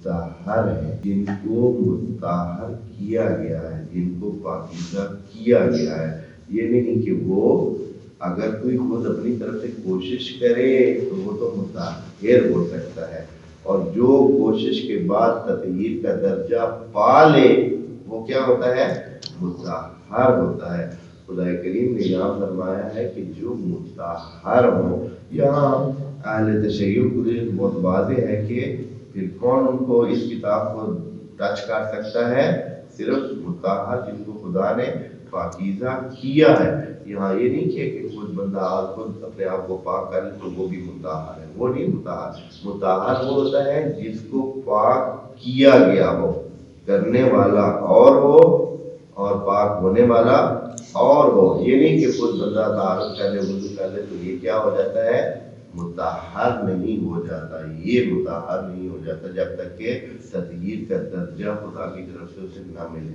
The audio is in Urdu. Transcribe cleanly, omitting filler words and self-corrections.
مطہر ہیں، جن کو مطہر کیا گیا ہے، جن کو پاکیزہ کیا گیا ہے۔ یہ نہیں کہ وہ اگر کوئی خود اپنی طرف سے کوشش کرے تو وہ تو مطہر ہو سکتا ہے، اور جو کوشش کے بعد تطہیر کا درجہ پا لے وہ کیا ہوتا ہے؟ مطہر ہوتا ہے۔ خدا کریم نے یہاں فرمایا ہے کہ جو مطہر ہو، یہاں اہل تشیع کے لیے بہت واضح ہے کہ پھر کون ان کو اس کتاب کو ٹچ کر سکتا ہے؟ صرف مطہر جن کو خدا نے پاکیزہ کیا ہے۔ یہاں یہ نہیں کہ خود بندہ خود اپنے آپ کو پاک کر لے تو وہ بھی مطہر ہے، وہ نہیں مطہر۔ مطہر وہ ہوتا ہے جس کو پاک کیا گیا ہو، کرنے والا اور ہو اور پاک ہونے والا اور ہو۔ یہ نہیں کہ خود بندہ طہارت کر لے، وضو کر لے تو یہ کیا ہو جاتا ہے؟ مطہر نہیں ہو جاتا۔ یہ مطہر نہیں ہو جاتا جب تک کہ تطہیر کا درجہ خدا کی طرف سے اسے نہ ملے۔